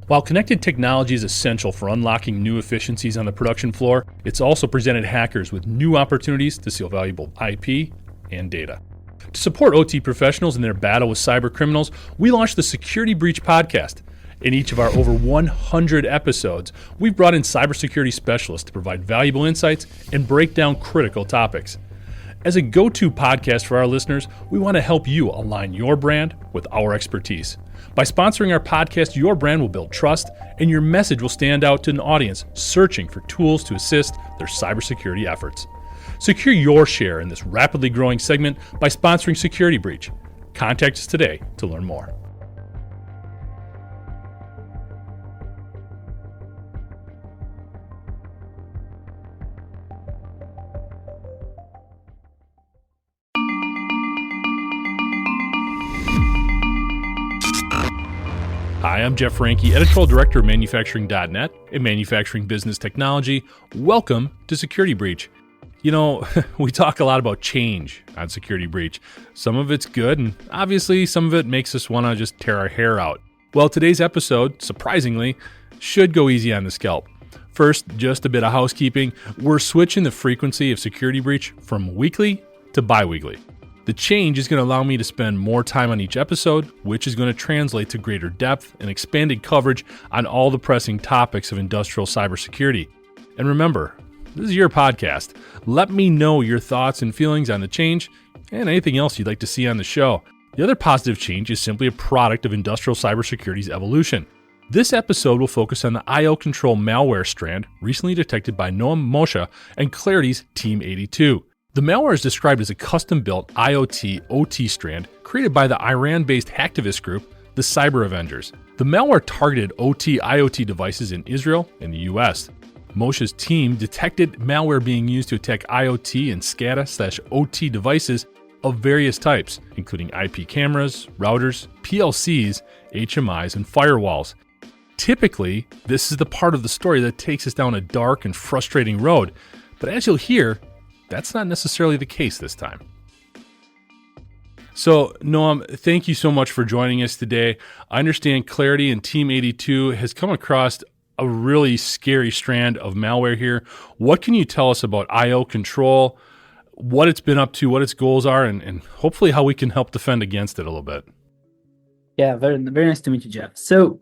While connected technology is essential for unlocking new efficiencies on the production floor, it's also presented hackers with new opportunities to steal valuable IP and data. To support OT professionals in their battle with cyber criminals, we launched the Security Breach podcast. In each of our over 100 episodes, we've brought in cybersecurity specialists to provide valuable insights and break down critical topics. As a go-to podcast for our listeners, we want to help you align your brand with our expertise. By sponsoring our podcast, your brand will build trust, and your message will stand out to an audience searching for tools to assist their cybersecurity efforts. Secure your share in this rapidly growing segment by sponsoring Security Breach. Contact us today to learn more. Hi, I'm Jeff Franke, Editorial Director of Manufacturing.net and Manufacturing Business Technology. Welcome to Security Breach. You know, we talk a lot about change on Security Breach. Some of it's good, and obviously some of it makes us want to just tear our hair out. Well, today's episode, surprisingly, should go easy on the scalp. First, just a bit of housekeeping. We're switching the frequency of Security Breach from weekly to bi-weekly. The change is going to allow me to spend more time on each episode, which is going to translate to greater depth and expanded coverage on all the pressing topics of industrial cybersecurity. And remember, this is your podcast. Let me know your thoughts and feelings on the change and anything else you'd like to see on the show. The other positive change is simply a product of industrial cybersecurity's evolution. This episode will focus on the IOCONTROL malware strand recently detected by Noam, Moshe, and Claroty's Team 82. The malware is described as a custom-built IoT-OT strand created by the Iran-based hacktivist group, the Cyber Avengers. The malware targeted OT-IoT devices in Israel and the US. Moshe's team detected malware being used to attack IoT and SCADA/OT devices of various types, including IP cameras, routers, PLCs, HMIs, and firewalls. Typically, this is the part of the story that takes us down a dark and frustrating road, but as you'll hear, that's not necessarily the case this time. So, Noam, thank you so much for joining us today. I understand Claroty and Team 82 has come across a really scary strand of malware here. What can you tell us about IOCONTROL, what it's been up to, what its goals are, and hopefully how we can help defend against it a little bit? Yeah, very, very nice to meet you, Jeff. So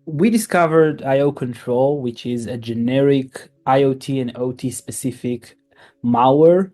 we discovered IOCONTROL, which is a generic IoT and OT specific malware,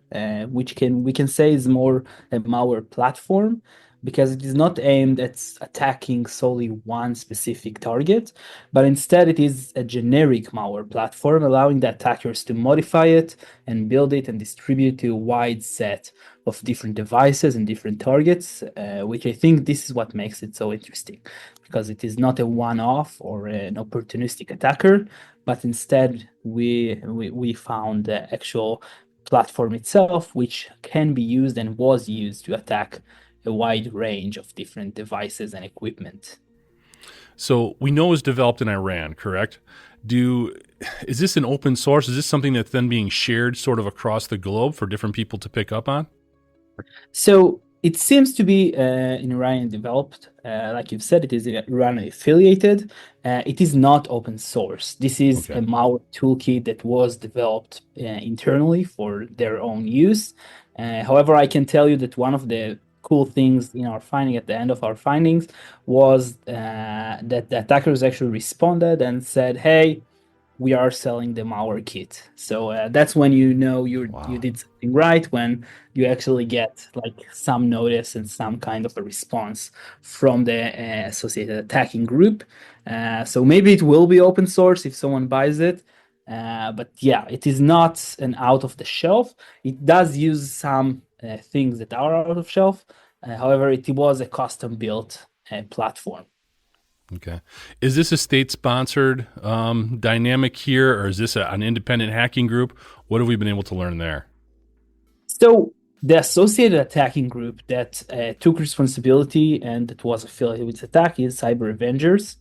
which we can say is more a malware platform because it is not aimed at attacking solely one specific target, but instead it is a generic malware platform, allowing the attackers to modify it and build it and distribute to a wide set of different devices and different targets, which I think this is what makes it so interesting, because it is not a one-off or an opportunistic attacker, but instead we found the actual platform itself, which can be used and was used to attack a wide range of different devices and equipment. So we know it was developed in Iran, correct? Is this an open source? Is this something that's then being shared sort of across the globe for different people to pick up on? So it seems to be in Iran developed. Like you've said, it is Iran affiliated. It is not open source. This is a malware toolkit that was developed internally for their own use. However, I can tell you that one of the cool things in our finding at the end of our findings was that the attackers actually responded and said, "Hey, we are selling the malware kit." So that's when you know you did something right, when you actually get like some notice and some kind of a response from the associated attacking group. So maybe it will be open source if someone buys it. But yeah, it is not an out of the shelf. It does use some things that are out of shelf. However, it was a custom built platform. Okay. Is this a state-sponsored dynamic here, or is this an independent hacking group? What have we been able to learn there? So the associated attacking group that took responsibility and that was affiliated with the attack is Cyber Avengers.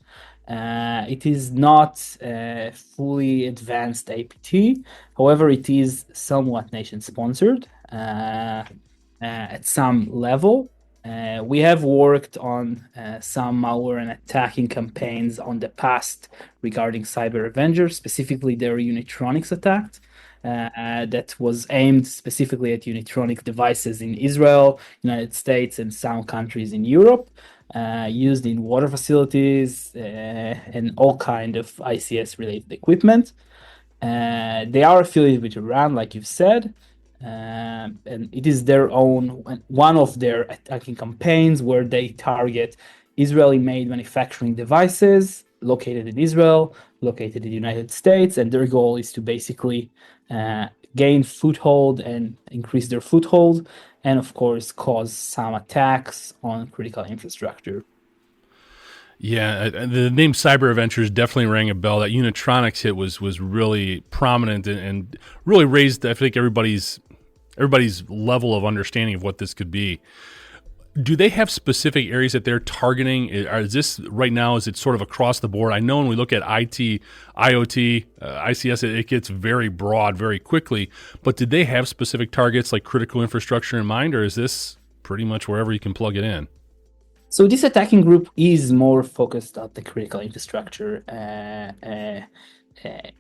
It is not a fully advanced APT. However, it is somewhat nation-sponsored at some level. We have worked on some malware and attacking campaigns on the past regarding Cyber Avengers, specifically their Unitronics attack that was aimed specifically at Unitronic devices in Israel, United States, and some countries in Europe, used in water facilities and all kind of ICS related equipment. They are affiliated with Iran, like you've said, and it is their own one of their attacking campaigns where they target Israeli-made manufacturing devices located in Israel, located in the United States, and their goal is to basically gain foothold and increase their foothold, and of course cause some attacks on critical infrastructure. Yeah, the name Cyber Adventures definitely rang a bell. That Unitronics hit was really prominent and really raised, I think, everybody's level of understanding of what this could be. Do they have specific areas that they're targeting? Is this right now? Is it sort of across the board? I know when we look at IT, IoT, ICS, it gets very broad very quickly. But did they have specific targets like critical infrastructure in mind, or is this pretty much wherever you can plug it in? So this attacking group is more focused on the critical infrastructure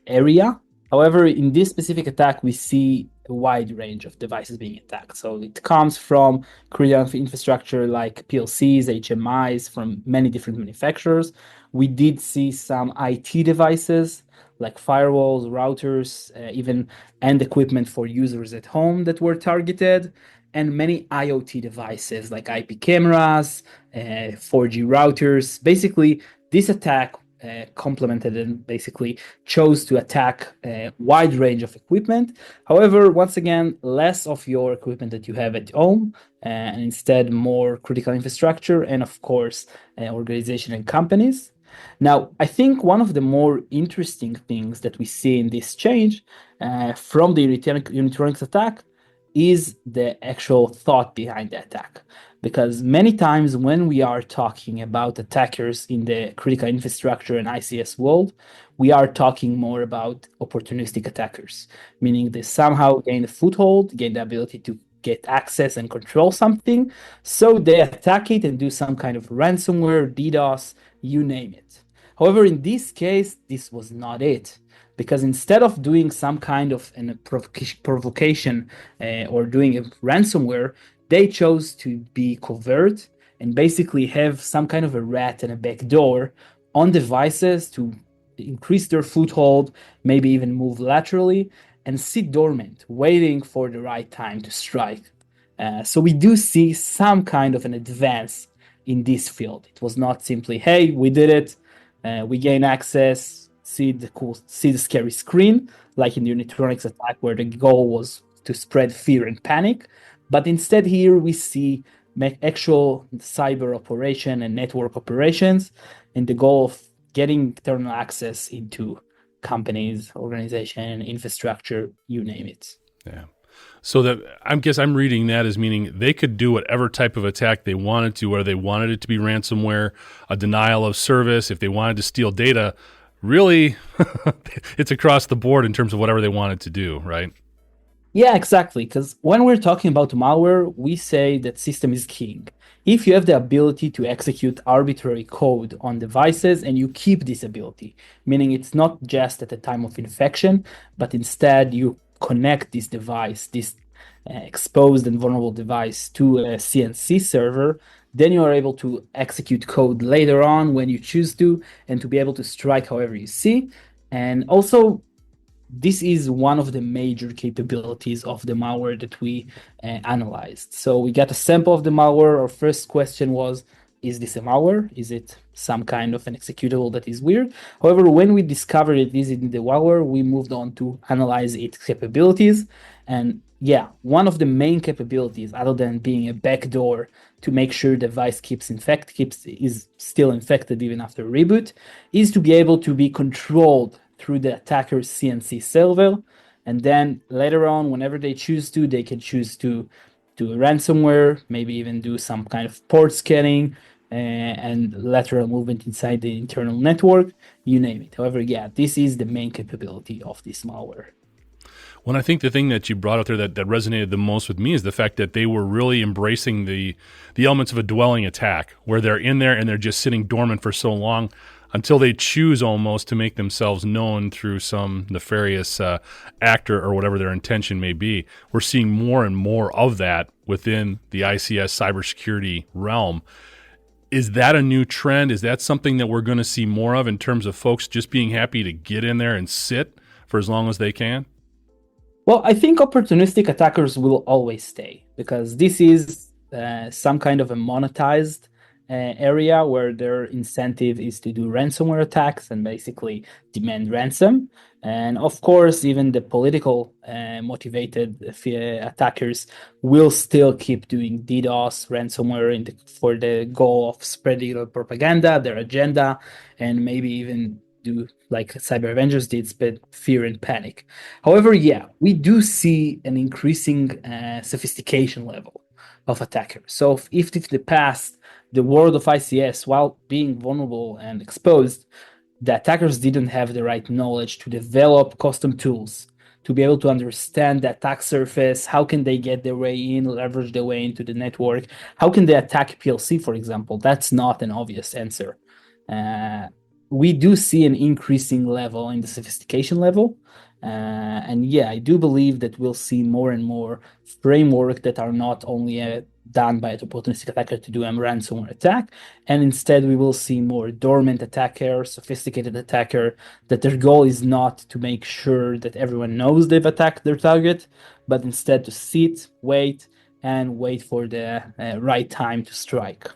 area. However, in this specific attack, we see a wide range of devices being attacked. So it comes from critical infrastructure like PLCs, HMIs from many different manufacturers. We did see some IT devices like firewalls, routers, even end equipment for users at home that were targeted, and many IoT devices like IP cameras, 4G routers. Basically, this attack complemented and basically chose to attack a wide range of equipment. However, once again, less of your equipment that you have at home, and instead more critical infrastructure and, of course, organization and companies. Now, I think one of the more interesting things that we see in this change from the Unitronics attack is the actual thought behind the attack. Because many times when we are talking about attackers in the critical infrastructure and ICS world, we are talking more about opportunistic attackers, meaning they somehow gain a foothold, gain the ability to get access and control something. So they attack it and do some kind of ransomware, DDoS, you name it. However, in this case, this was not it. Because instead of doing some kind of provocation or doing a ransomware, they chose to be covert and basically have some kind of a rat and a backdoor on devices to increase their foothold, maybe even move laterally, and sit dormant, waiting for the right time to strike. So we do see some kind of an advance in this field. It was not simply, hey, we did it, we gain access, see the scary screen, like in the Unitronics attack, where the goal was to spread fear and panic. But instead, here we see actual cyber operation and network operations, and the goal of getting internal access into companies, organization, infrastructure, you name it. Yeah. So that I guess I'm reading that as meaning they could do whatever type of attack they wanted to, whether they wanted it to be ransomware, a denial of service, if they wanted to steal data. Really, it's across the board in terms of whatever they wanted to do, right? Yeah, exactly. Because when we're talking about malware, we say that system is king. If you have the ability to execute arbitrary code on devices and you keep this ability, meaning it's not just at the time of infection, but instead you connect this device, this exposed and vulnerable device to a CNC server, then you are able to execute code later on when you choose to, and to be able to strike however you see. And also, this is one of the major capabilities of the malware that we analyzed. So we got a sample of the malware. Our first question was, is this a malware? Is it some kind of an executable that is weird? However, when we discovered it is in the malware, we moved on to analyze its capabilities. And yeah, one of the main capabilities, other than being a backdoor to make sure the device is still infected even after reboot, is to be able to be controlled through the attacker's CNC server. And then later on, whenever they choose to, they can choose to do a ransomware, maybe even do some kind of port scanning and lateral movement inside the internal network, you name it. However, yeah, this is the main capability of this malware. Well, I think the thing that you brought out there that resonated the most with me is the fact that they were really embracing the elements of a dwelling attack, where they're in there and they're just sitting dormant for so long until they choose almost to make themselves known through some nefarious actor or whatever their intention may be. We're seeing more and more of that within the ICS cybersecurity realm. Is that a new trend? Is that something that we're going to see more of in terms of folks just being happy to get in there and sit for as long as they can? Well, I think opportunistic attackers will always stay because this is some kind of a monetized area where their incentive is to do ransomware attacks and basically demand ransom. And of course, even the political motivated attackers will still keep doing DDoS ransomware for the goal of spreading their propaganda, their agenda, and maybe even do like Cyber Avengers did, spread fear and panic. However, yeah, we do see an increasing sophistication level of attackers. So if in the past, the world of ICS, while being vulnerable and exposed, the attackers didn't have the right knowledge to develop custom tools, to be able to understand the attack surface, how can they get their way in, leverage their way into the network, how can they attack PLC, for example? That's not an obvious answer. We do see an increasing level in the sophistication level. And yeah, I do believe that we'll see more and more framework that are not only done by an opportunistic attacker to do a ransomware attack, and instead we will see more dormant attacker, sophisticated attacker, that their goal is not to make sure that everyone knows they've attacked their target, but instead to sit, wait for the right time to strike.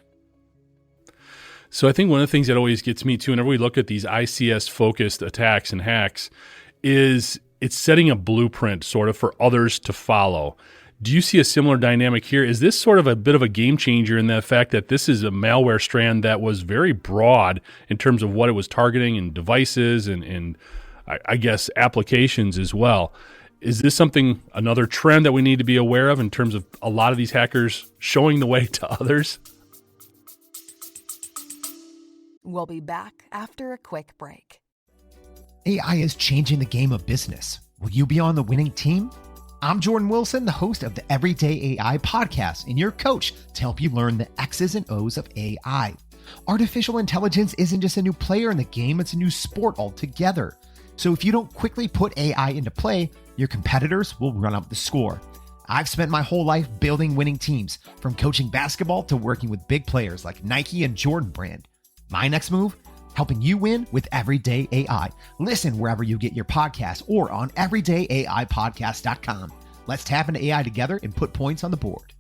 So I think one of the things that always gets me too, whenever we look at these ICS-focused attacks and hacks, is it's setting a blueprint sort of for others to follow. Do you see a similar dynamic here? Is this sort of a bit of a game changer in the fact that this is a malware strand that was very broad in terms of what it was targeting and devices and I guess applications as well? Is this another trend that we need to be aware of in terms of a lot of these hackers showing the way to others? We'll be back after a quick break. AI is changing the game of business. Will you be on the winning team? I'm Jordan Wilson, the host of the Everyday AI podcast, and your coach to help you learn the X's and O's of AI. Artificial intelligence isn't just a new player in the game, it's a new sport altogether. So if you don't quickly put AI into play, your competitors will run up the score. I've spent my whole life building winning teams, from coaching basketball to working with big players like Nike and Jordan Brand. My next move? Helping you win with Everyday AI. Listen wherever you get your podcasts or on everydayaipodcast.com. Let's tap into AI together and put points on the board.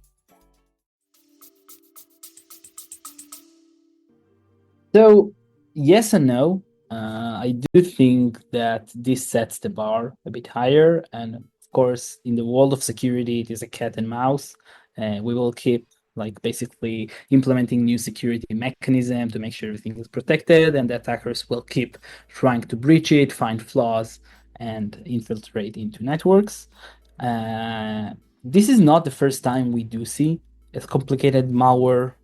So, yes and no. I do think that this sets the bar a bit higher. And of course, in the world of security, it is a cat and mouse. We will keep basically implementing new security mechanism to make sure everything is protected, and the attackers will keep trying to breach it, find flaws, and infiltrate into networks. This is not the first time we do see a complicated malware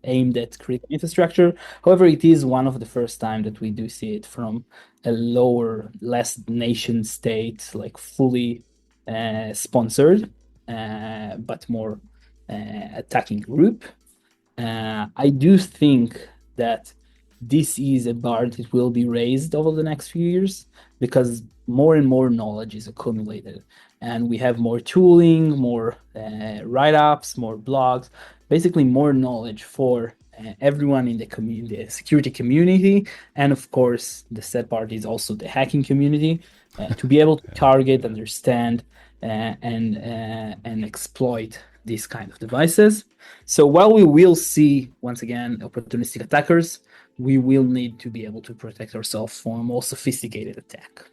aimed at critical infrastructure. However, it is one of the first time that we do see it from a less nation state, fully sponsored, but more attacking group. I do think that this is a bar that will be raised over the next few years because more and more knowledge is accumulated, and we have more tooling, more write-ups, more blogs, basically more knowledge for everyone in the security community, and of course the sad part is also the hacking community, to be able to target, understand, and exploit these kind of devices. So while we will see, once again, opportunistic attackers, we will need to be able to protect ourselves from a more sophisticated attack.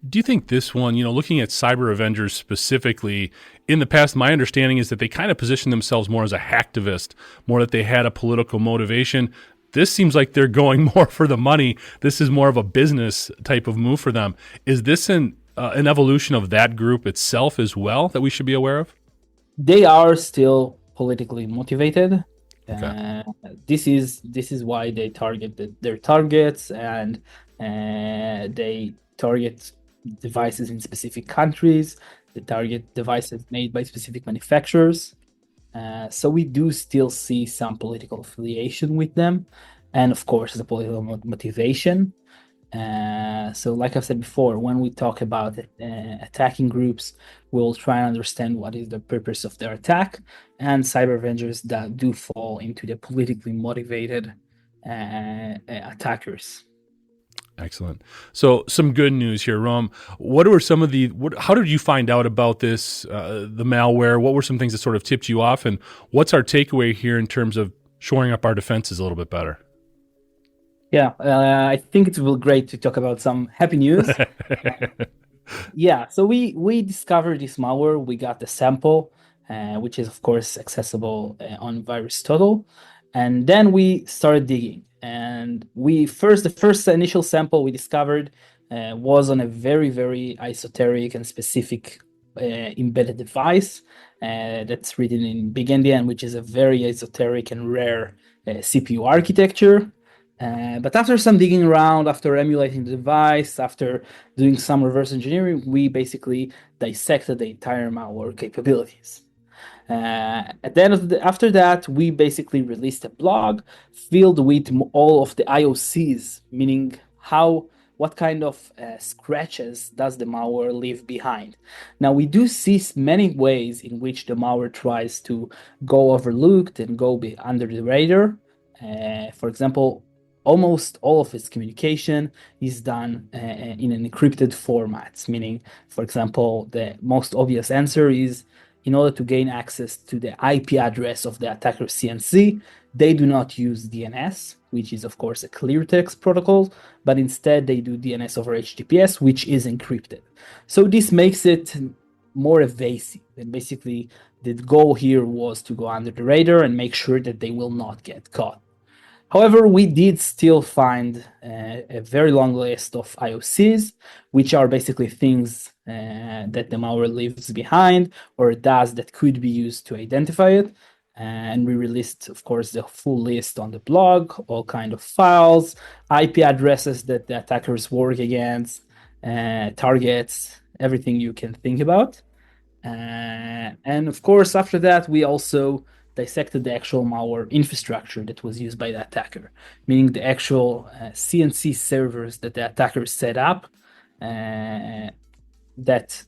Do you think this one, looking at Cyber Avengers specifically, in the past, my understanding is that they kind of positioned themselves more as a hacktivist, more that they had a political motivation. This seems like they're going more for the money. This is more of a business type of move for them. Is this an evolution of that group itself as well that we should be aware of? They are still politically motivated. Okay. This is why they target their targets, and they target devices in specific countries, they target devices made by specific manufacturers. So we do still see some political affiliation with them, and of course the political motivation. So like I've said before, when we talk about attacking groups, we'll try and understand what is the purpose of their attack, and cyber avengers that do fall into the politically motivated attackers. Excellent. So some good news here, Rom. What were some of how did you find out about this, the malware? What were some things that sort of tipped you off? And what's our takeaway here in terms of shoring up our defenses a little bit better? Yeah, I think it will be great to talk about some happy news. Yeah, so we discovered this malware. We got the sample, which is of course accessible on VirusTotal, and then we started digging. And the first initial sample we discovered was on a very, very esoteric and specific embedded device that's written in Big Endian, which is a very esoteric and rare CPU architecture. But after some digging around, after emulating the device, after doing some reverse engineering, we basically dissected the entire malware capabilities. At the end of after that, we basically released a blog filled with all of the IOCs, meaning what kind of scratches does the malware leave behind. Now, we do see many ways in which the malware tries to go overlooked and go under the radar. For example, almost all of its communication is done in an encrypted format, meaning, for example, the most obvious answer is in order to gain access to the IP address of the attacker's CNC, they do not use DNS, which is, of course, a clear text protocol, but instead they do DNS over HTTPS, which is encrypted. So this makes it more evasive. And basically, the goal here was to go under the radar and make sure that they will not get caught. However, we did still find a very long list of IOCs, which are basically things that the malware leaves behind or does that could be used to identify it. And we released, of course, the full list on the blog, all kind of files, IP addresses that the attackers work against, targets, everything you can think about. And of course, after that, we also dissected the actual malware infrastructure that was used by the attacker, meaning the actual CNC servers that the attacker set up that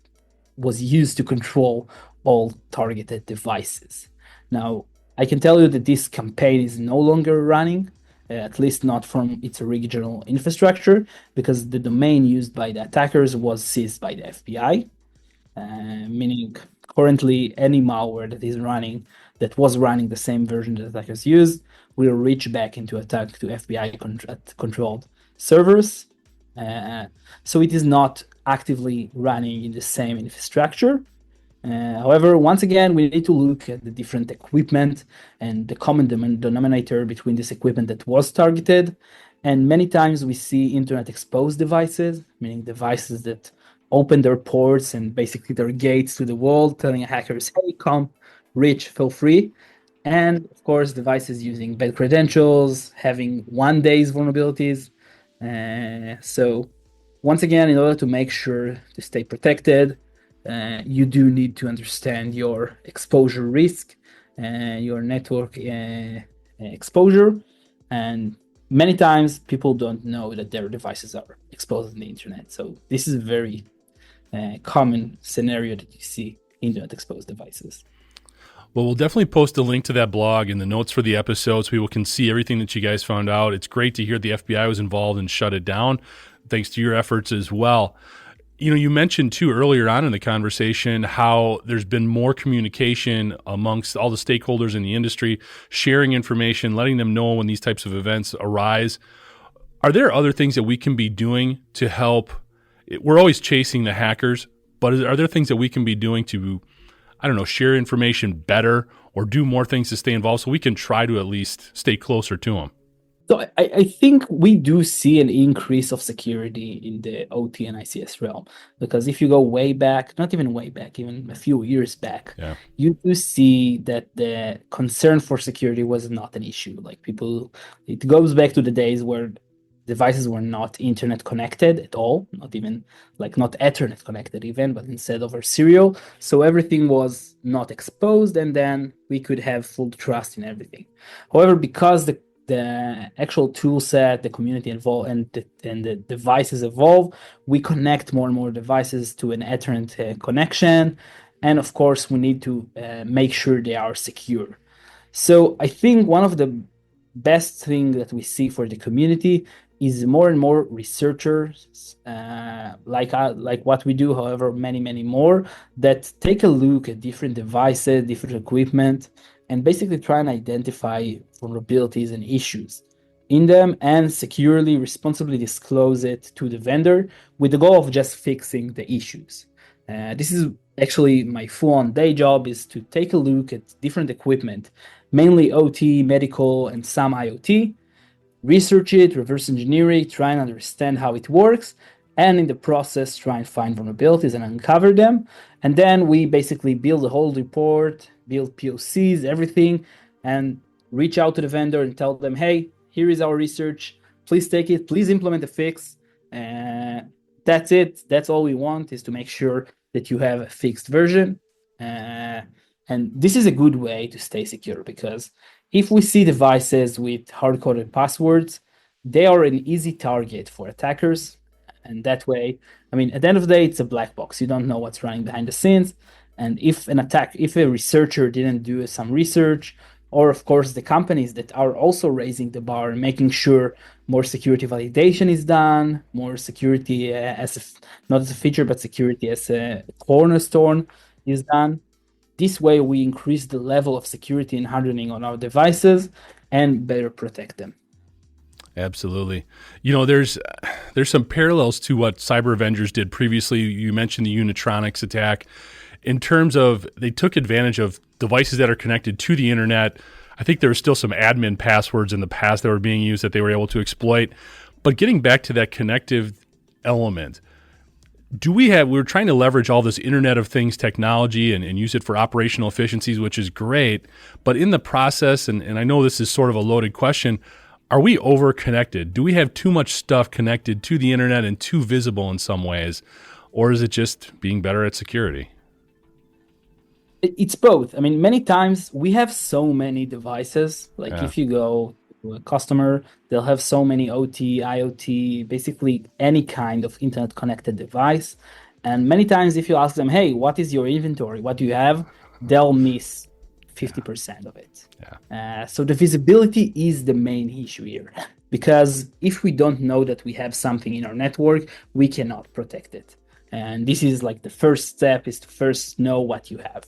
was used to control all targeted devices. Now, I can tell you that this campaign is no longer running, at least not from its original infrastructure, because the domain used by the attackers was seized by the FBI, meaning currently any malware that was running the same version that attackers used will reach back into attack to FBI controlled servers. So it is not actively running in the same infrastructure. However, once again, we need to look at the different equipment and the common denominator between this equipment that was targeted. And many times we see internet exposed devices, meaning devices that open their ports and basically their gates to the world, telling hackers, hey, come, reach, feel free. And of course, devices using bad credentials, having 1 day's vulnerabilities. So once again, in order to make sure to stay protected, you do need to understand your exposure risk, your network exposure. And many times people don't know that their devices are exposed on the internet. So this is a very common scenario that you see internet exposed devices. Well, we'll definitely post a link to that blog in the notes for the episode so people can see everything that you guys found out. It's great to hear the FBI was involved and shut it down, thanks to your efforts as well. You know, you mentioned too earlier on in the conversation how there's been more communication amongst all the stakeholders in the industry, sharing information, letting them know when these types of events arise. Are there other things that we can be doing to help? We're always chasing the hackers, but are there things that we can be doing to, I don't know, share information better or do more things to stay involved so we can try to at least stay closer to them? So I think we do see an increase of security in the OT and ICS realm, because if you go way back, not even way back, even a few years back, you do see that the concern for security was not an issue. Like it goes back to the days where devices were not internet connected at all, not even not Ethernet connected even, but instead over serial. So everything was not exposed, and then we could have full trust in everything. However, because the actual tool set, the community evolve, and the devices evolve, we connect more and more devices to an Ethernet connection. And of course, we need to make sure they are secure. So I think one of the best thing that we see for the community is more and more researchers like what we do, however, many more, that take a look at different devices, different equipment, and basically try and identify vulnerabilities and issues in them and securely, responsibly disclose it to the vendor with the goal of just fixing the issues. This is actually my full-on day job, is to take a look at different equipment, mainly OT, medical, and some IoT, research it, reverse engineer it, try and understand how it works, and in the process, try and find vulnerabilities and uncover them. And then we basically build a whole report, build POCs, everything, and reach out to the vendor and tell them, hey, here is our research. Please take it. Please implement the fix. That's it. That's all we want, is to make sure that you have a fixed version. And this is a good way to stay secure, because if we see devices with hard-coded passwords, they are an easy target for attackers. And that way, I mean, at the end of the day, it's a black box. You don't know what's running behind the scenes. And if a researcher didn't do some research, or of course the companies that are also raising the bar and making sure more security validation is done, more security not as a feature, but security as a cornerstone is done. This way we increase the level of security and hardening on our devices and better protect them. Absolutely. You know, there's some parallels to what Cyber Avengers did previously. You mentioned the Unitronics attack. In terms of, they took advantage of devices that are connected to the internet. I think there were still some admin passwords in the past that were being used that they were able to exploit. But getting back to that connective element, we're trying to leverage all this Internet of Things technology and use it for operational efficiencies, which is great. But in the process, and I know this is sort of a loaded question, are we over-connected? Do we have too much stuff connected to the internet and too visible in some ways? Or is it just being better at security? It's both. I mean, many times we have so many devices. If you go to a customer, they'll have so many OT, IoT, basically any kind of internet connected device. And many times if you ask them, hey, what is your inventory? What do you have? They'll miss 50% of it. So the visibility is the main issue here, because if we don't know that we have something in our network, we cannot protect it. And this is the first step, is to first know what you have.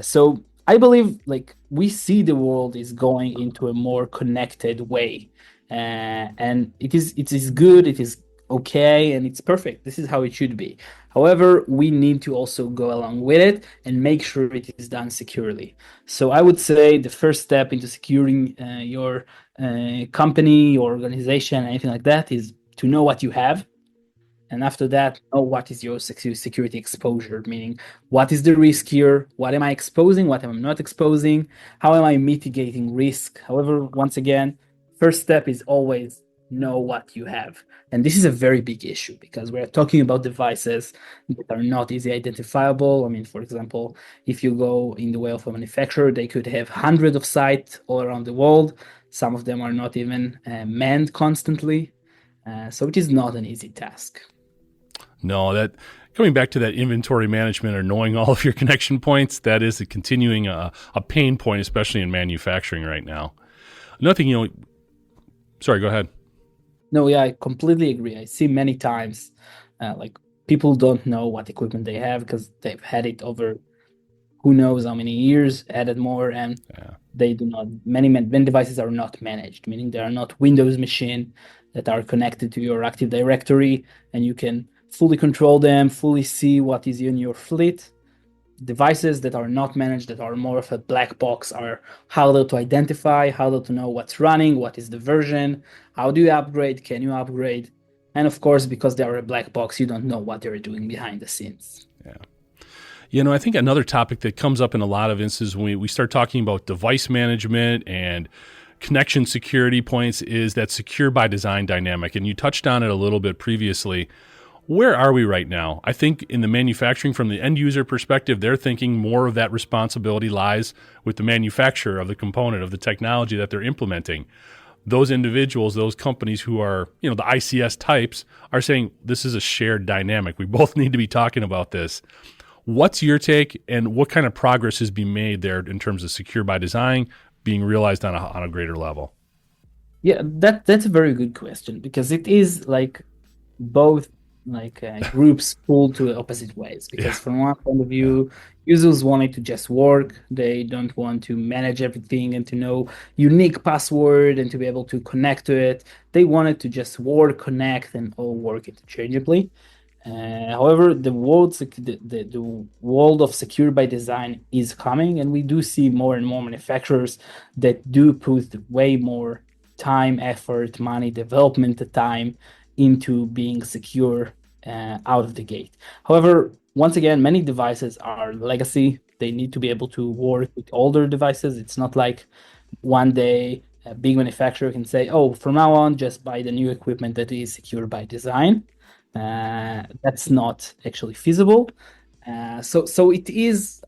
So I believe we see the world is going into a more connected way, and it is good, it is okay, and it's perfect. This is how it should be. However, we need to also go along with it and make sure it is done securely. So I would say the first step into securing your company, your organization, anything like that, is to know what you have. And after that, know what is your security exposure, meaning what is the risk here? What am I exposing? What am I not exposing? How am I mitigating risk? However, once again, first step is always know what you have. And this is a very big issue, because we're talking about devices that are not easily identifiable. I mean, for example, if you go in the way of a manufacturer, they could have hundreds of sites all around the world. Some of them are not even manned constantly. So it is not an easy task. No, that coming back to that inventory management or knowing all of your connection points, that is a continuing a pain point, especially in manufacturing right now. Another thing, sorry, go ahead. No, yeah, I completely agree. I see many times people don't know what equipment they have because they've had it over who knows how many years, added more, and they do not. Many devices are not managed, meaning they are not Windows machine that are connected to your Active Directory, and you can fully control them, fully see what is in your fleet. Devices that are not managed, that are more of a black box, are harder to identify, harder to know what's running, what is the version, how do you upgrade, can you upgrade? And of course, because they are a black box, you don't know what they're doing behind the scenes. Yeah. I think another topic that comes up in a lot of instances when we start talking about device management and connection security points is that secure by design dynamic. And you touched on it a little bit previously. Where are we right now? I think in the manufacturing, from the end user perspective, they're thinking more of that responsibility lies with the manufacturer of the component, of the technology that they're implementing. Those individuals, those companies who are, the ICS types, are saying this is a shared dynamic. We both need to be talking about this. What's your take, and what kind of progress is being made there in terms of secure by design being realized on a greater level? Yeah, that's a very good question, because it is like both groups pull to opposite ways. Because from one point of view, users wanted to just work. They don't want to manage everything and to know unique password and to be able to connect to it. They wanted to just work, connect, and all work interchangeably. However, the world of secure by design is coming, and we do see more and more manufacturers that do put way more time, effort, money, development time into being secure out of the gate. However, once again, many devices are legacy. They need to be able to work with older devices. It's not like one day a big manufacturer can say, oh, from now on, just buy the new equipment that is secure by design. That's not actually feasible. So it is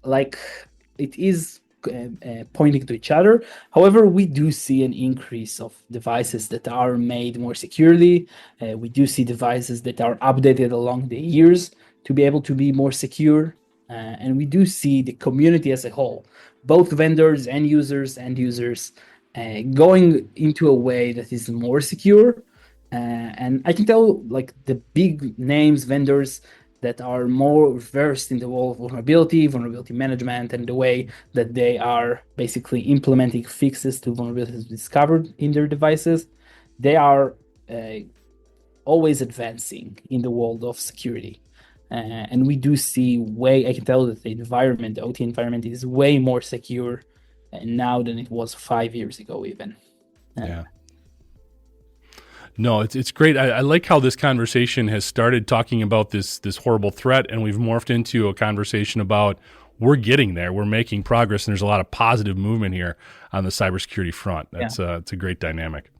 pointing to each other. However, we do see an increase of devices that are made more securely. We do see devices that are updated along the years to be able to be more secure. And we do see the community as a whole, both vendors and users, going into a way that is more secure. And I can tell, like, the big names, vendors that are more versed in the world of vulnerability management, and the way that they are basically implementing fixes to vulnerabilities discovered in their devices, they are always advancing in the world of security. And we do see I can tell that the OT environment is way more secure now than it was 5 years ago even. Yeah. No, it's great. I like how this conversation has started talking about this horrible threat, and we've morphed into a conversation about we're getting there, we're making progress, and there's a lot of positive movement here on the cybersecurity front. It's a great dynamic.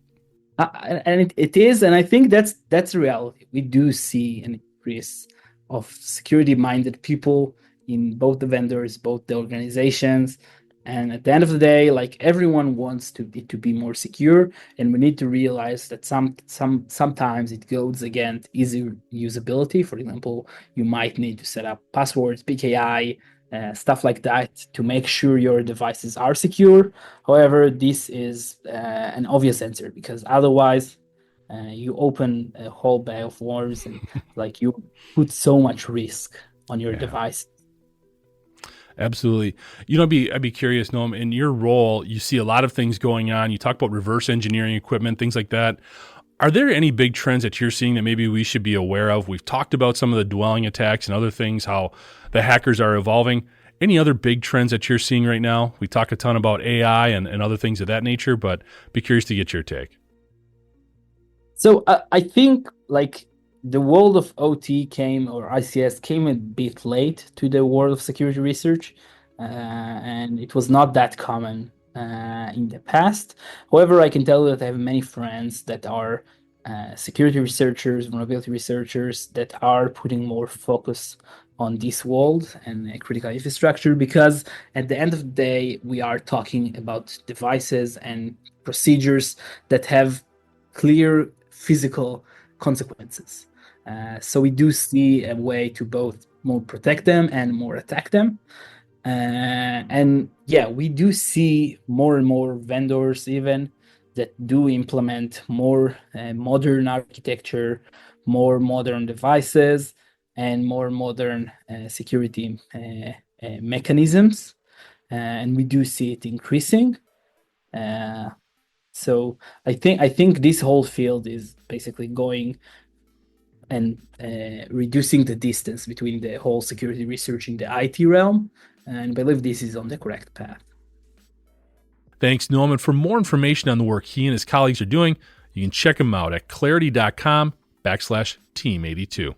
And it is, and I think that's the reality. We do see an increase of security-minded people in both the vendors, both the organizations. And at the end of the day, like, everyone wants to be more secure, and we need to realize that sometimes it goes against easy usability. For example, you might need to set up passwords, PKI, stuff like that to make sure your devices are secure. However, this is an obvious answer, because otherwise you open a whole bag of worms, and like, you put so much risk on your device. Absolutely. I'd be curious, Noam, in your role, you see a lot of things going on. You talk about reverse engineering equipment, things like that. Are there any big trends that you're seeing that maybe we should be aware of? We've talked about some of the dwelling attacks and other things, how the hackers are evolving. Any other big trends that you're seeing right now? We talk a ton about AI and other things of that nature, but be curious to get your take. So I think, like, the world of OT ICS came a bit late to the world of security research, and it was not that common in the past. However, I can tell you that I have many friends that are security researchers, vulnerability researchers, that are putting more focus on this world and critical infrastructure, because at the end of the day, we are talking about devices and procedures that have clear physical consequences. So we do see a way to both more protect them and more attack them. And we do see more and more vendors even that do implement more modern architecture, more modern devices, and more modern security mechanisms. And we do see it increasing. So I think this whole field is basically going and reducing the distance between the whole security research in the IT realm, and I believe this is on the correct path. Thanks, Noam. And for more information on the work he and his colleagues are doing, you can check them out at claroty.com/team82.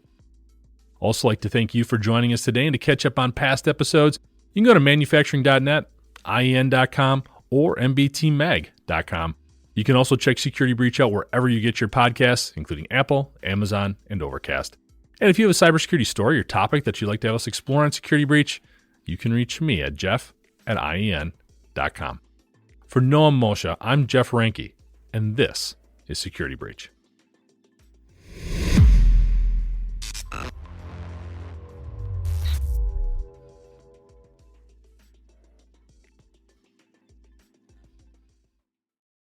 Also like to thank you for joining us today, and to catch up on past episodes, you can go to manufacturing.net, IEN.com, or mbtmag.com. You can also check Security Breach out wherever you get your podcasts, including Apple, Amazon, and Overcast. And if you have a cybersecurity story or topic that you'd like to have us explore on Security Breach, you can reach me at jeff@ien.com. For Noam Moshe, I'm Jeff Ranke, and this is Security Breach.